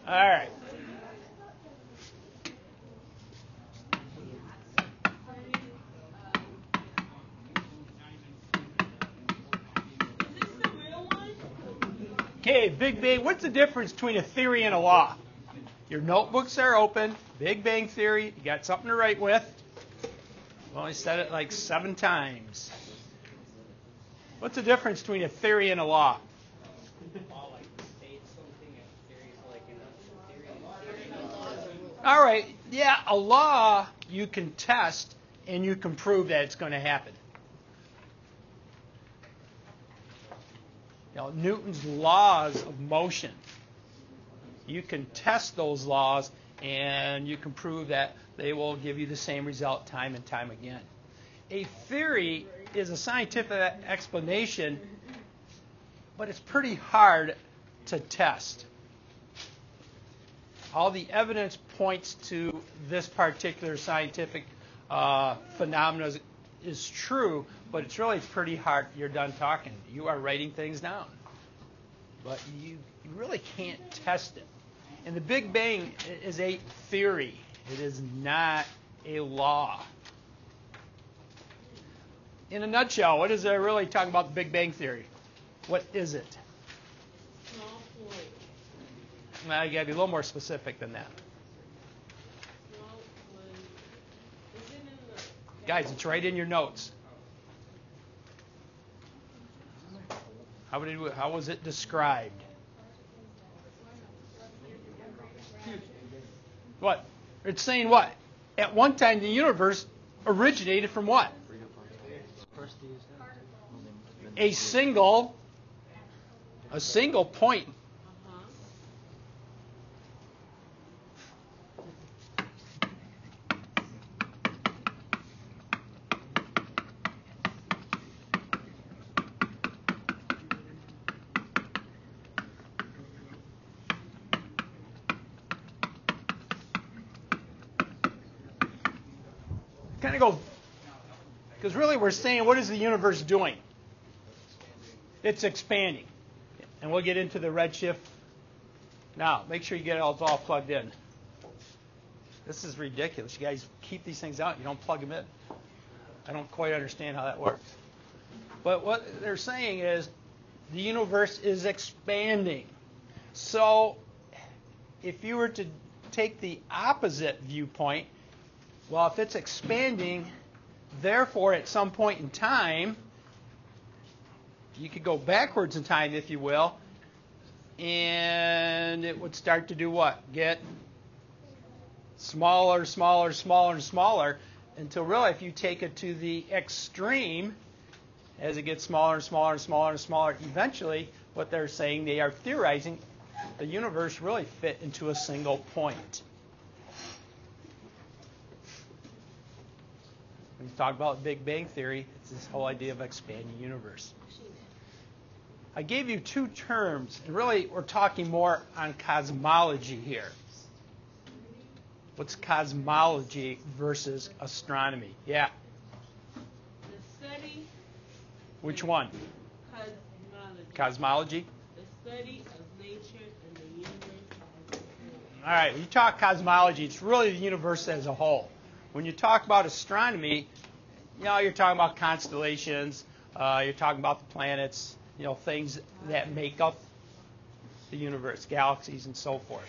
All right. Okay, Big Bang. What's the difference between a theory and a law? Your notebooks are open. Big Bang Theory. You got something to write with. I've only said it like 7 times. What's the difference between a theory and a law? All right. Yeah, a law you can test and you can prove that it's going to happen. You know, Newton's laws of motion. You can test those laws and you can prove that they will give you the same result time and time again. A theory is a scientific explanation, but it's pretty hard to test. All the evidence points to this particular scientific phenomena is true, but it's really pretty hard. You're done talking. You are writing things down. But you really can't test it. And the Big Bang is a theory. It is not a law. In a nutshell, what is there really talking about the Big Bang Theory? What is it? Small point. Well, you got to be a little more specific than that. Small point. Is it in the... Guys, it's right in your notes. How was it described? What? It's saying what? At one time, the universe originated from what? A single point. Kind of go, because really we're saying, what is the universe doing? It's expanding. And we'll get into the redshift. Now, make sure you get it all plugged in. This is ridiculous. You guys keep these things out. You don't plug them in. I don't quite understand how that works. But what they're saying is the universe is expanding. So if you were to take the opposite viewpoint, well, if it's expanding, therefore at some point in time, you could go backwards in time, if you will, and it would start to do what? Get smaller, smaller, smaller, and smaller, until really if you take it to the extreme, as it gets smaller and smaller and smaller and smaller, eventually what they're saying, they are theorizing, the universe really fit into a single point. When you talk about Big Bang Theory, it's this whole idea of expanding universe. I gave you 2 terms, and really we're talking more on cosmology here. What's cosmology versus astronomy? Yeah. The study. Which one? Cosmology. Cosmology? The study of nature and the universe. All right, when you talk cosmology, it's really the universe as a whole. When you talk about astronomy, you're talking about constellations, you're talking about the planets, things that make up the universe, galaxies, and so forth.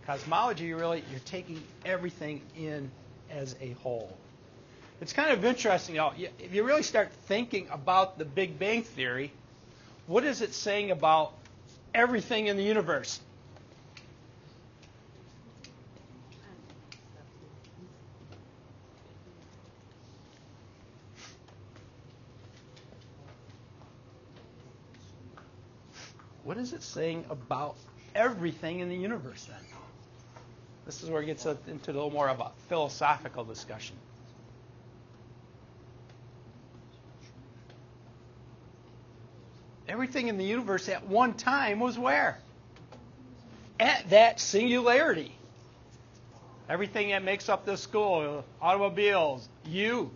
Cosmology, you're taking everything in as a whole. It's kind of interesting, if you really start thinking about the Big Bang Theory, what is it saying about everything in the universe? What is it saying about everything in the universe then? This is where it gets into a little more of a philosophical discussion. Everything in the universe at one time was where? At that singularity. Everything that makes up this school, automobiles, you.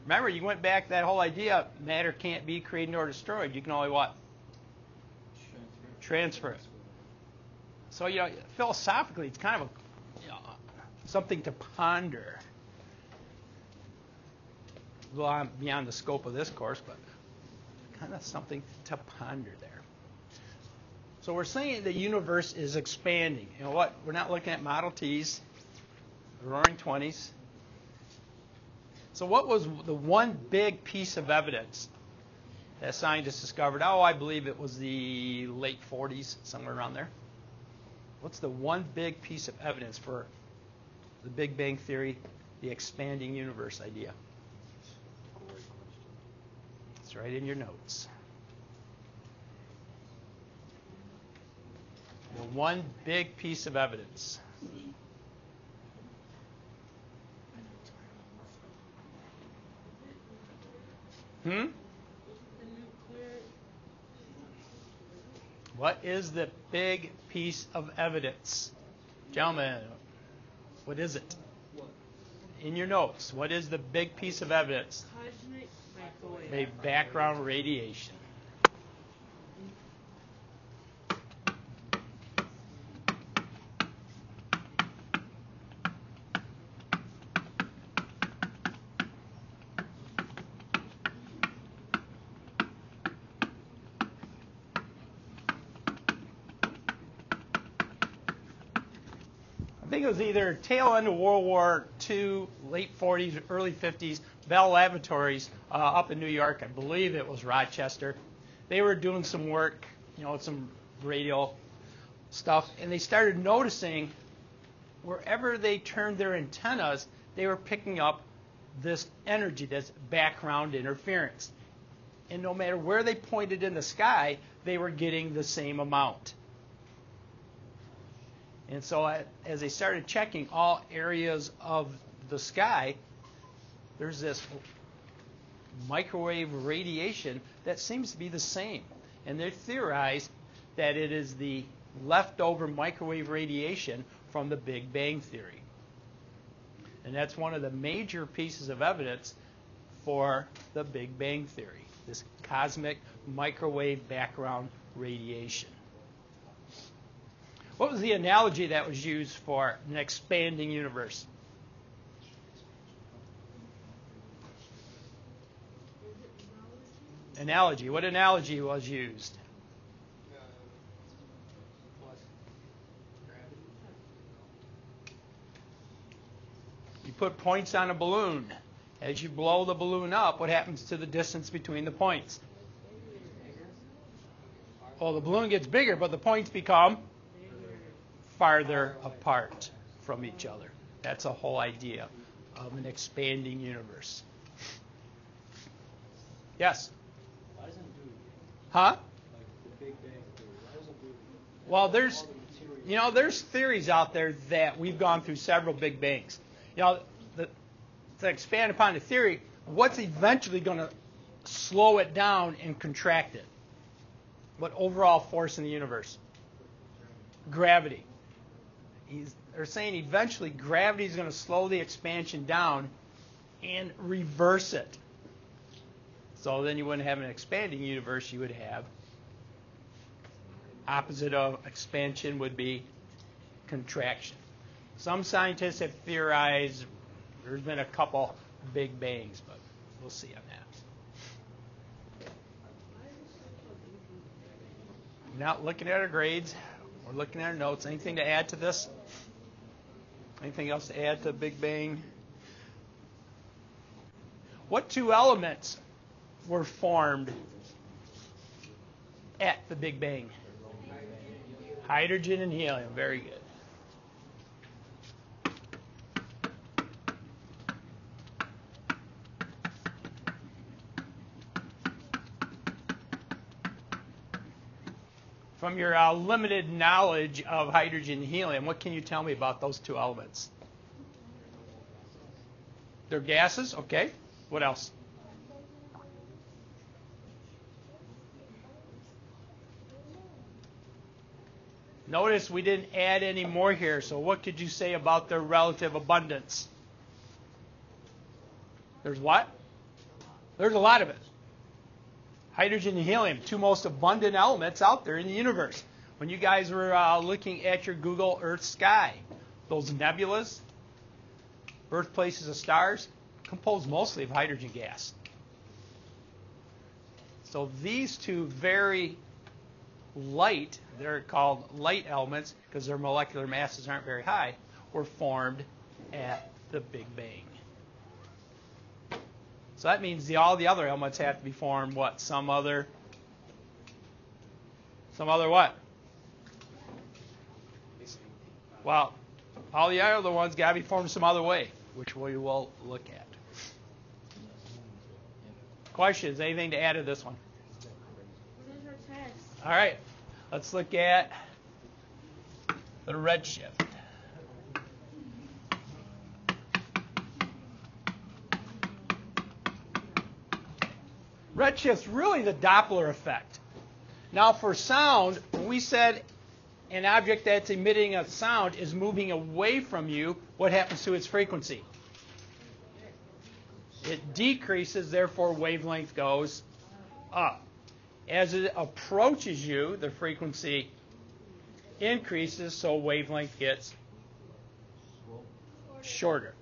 Remember, you went back to that whole idea, matter can't be created nor destroyed. You can only what? Transfer it. So, philosophically, it's kind of something to ponder. Well, beyond the scope of this course, but kind of something to ponder there. So we're saying the universe is expanding. You know what? We're not looking at Model Ts, the Roaring 20s. So what was the one big piece of evidence that scientists discovered? Oh, I believe it was the late 40s, somewhere around there. What's the one big piece of evidence for the Big Bang Theory, the expanding universe idea? It's right in your notes. The one big piece of evidence. What is the big piece of evidence? Gentlemen, what is it? In your notes, what is the big piece of evidence? Cosmic microwave. A background radiation. I think it was either tail end of World War II, late 40s, early 50s, Bell Laboratories up in New York. I believe it was Rochester. They were doing some work, some radio stuff, and they started noticing wherever they turned their antennas, they were picking up this energy, this background interference. And no matter where they pointed in the sky, they were getting the same amount. And so as they started checking all areas of the sky, there's this microwave radiation that seems to be the same. And they theorized that it is the leftover microwave radiation from the Big Bang Theory. And that's one of the major pieces of evidence for the Big Bang Theory, this cosmic microwave background radiation. What was the analogy that was used for an expanding universe? Analogy. What analogy was used? You put points on a balloon. As you blow the balloon up, what happens to the distance between the points? Well, the balloon gets bigger, but the points become farther apart from each other. That's a whole idea of an expanding universe. Yes? Why doesn't it do it? Huh? Like the Big Bang Theory. Why doesn't it do it? Well, there's theories out there that we've gone through several Big Bangs. To expand upon the theory, what's eventually going to slow it down and contract it? What overall force in the universe? Gravity. They're saying eventually gravity is going to slow the expansion down and reverse it. So then you wouldn't have an expanding universe, you would have opposite of expansion would be contraction. Some scientists have theorized there's been a couple Big Bangs, but we'll see on that. We're not looking at our grades. We're looking at our notes. Anything to add to this? Anything else to add to Big Bang? What two elements were formed at the Big Bang? Hydrogen and helium. Very good. From your limited knowledge of hydrogen and helium, what can you tell me about those two elements? They're gases? Okay. What else? Notice we didn't add any more here, so what could you say about their relative abundance? There's what? There's a lot of it. Hydrogen and helium, two most abundant elements out there in the universe. when you guys were looking at your Google Earth sky, those nebulas, birthplaces of stars, composed mostly of hydrogen gas. So these two very light, they're called light elements because their molecular masses aren't very high, were formed at the Big Bang. So that means all the other elements have to be formed what? Some other what? Well, all the other ones got to be formed some other way, which we will look at. Questions? Anything to add to this one? What is your test? All right. Let's look at the redshift. Redshift's really the Doppler effect. Now, for sound, when we said an object that's emitting a sound is moving away from you, what happens to its frequency? It decreases, therefore wavelength goes up. As it approaches you, the frequency increases, so wavelength gets shorter.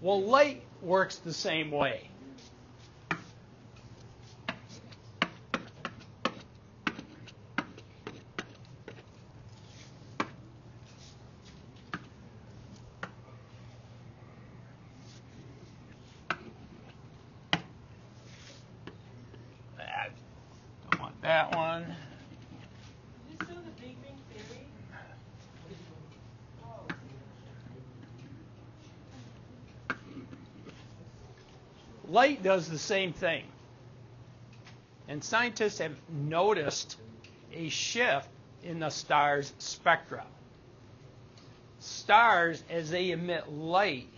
Well, light works the same way. Don't want that one. Is this still the Big Bang Theory? Light does the same thing. And scientists have noticed a shift in the star's spectra. Stars, as they emit light,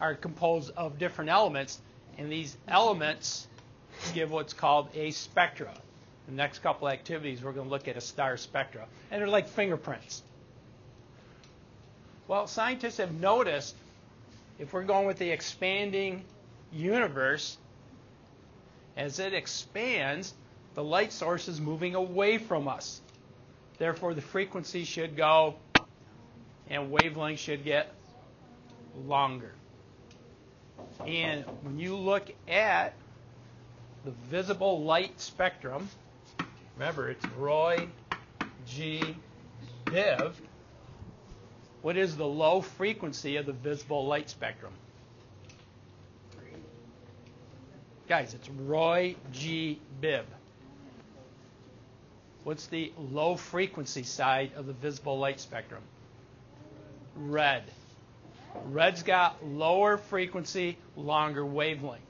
are composed of different elements, and these elements give what's called a spectra. The next couple activities, we're going to look at a star spectra, and they're like fingerprints. Well, scientists have noticed if we're going with the expanding universe, as it expands, the light source is moving away from us. Therefore, the frequency should go and wavelength should get longer. And when you look at the visible light spectrum, remember it's Roy G. Biv. What is the low frequency of the visible light spectrum? Guys, it's Roy G. Biv. What's the low frequency side of the visible light spectrum? Red. Red's got lower frequency, longer wavelength.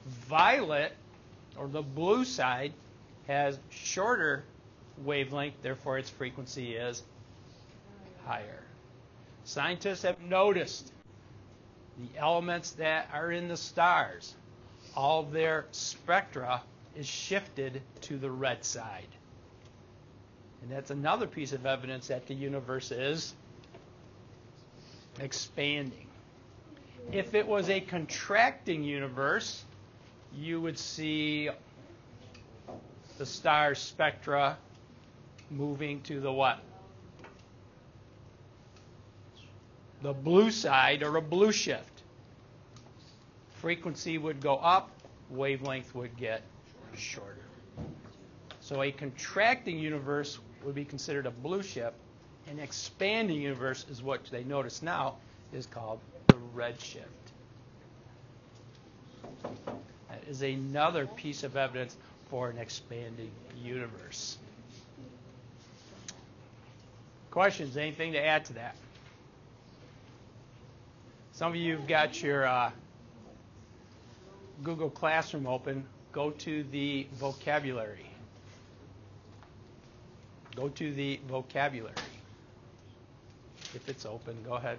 Violet, or the blue side, has shorter wavelength, therefore its frequency is higher. Scientists have noticed the elements that are in the stars, all their spectra is shifted to the red side. And that's another piece of evidence that the universe is expanding. If it was a contracting universe, you would see the star spectra moving to the what? The blue side, or a blue shift. Frequency would go up, wavelength would get shorter. So a contracting universe would be considered a blue shift. An expanding universe is what they notice now is called the redshift. That is another piece of evidence for an expanding universe. Questions? Anything to add to that? Some of you have got your Google Classroom open. Go to the vocabulary. Go to the vocabulary. If it's open, go ahead.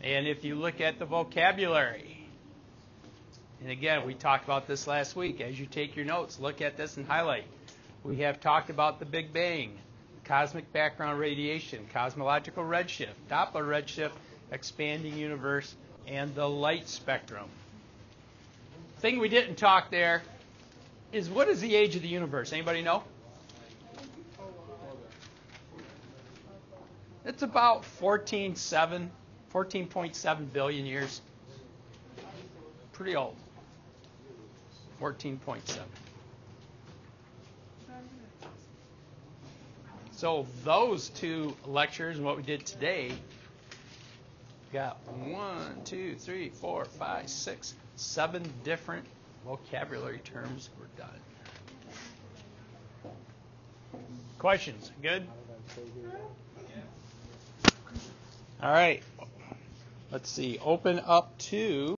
And if you look at the vocabulary, and again, we talked about this last week. As you take your notes, look at this and highlight. We have talked about the Big Bang, cosmic background radiation, cosmological redshift, Doppler redshift, expanding universe, and the light spectrum. Thing we didn't talk there is, what is the age of the universe? Anybody know? It's about 14.7 billion years. Pretty old. 14.7. So those two lectures and what we did today, got 7 different vocabulary terms were done. Questions? Good? All right. Let's see. Open up to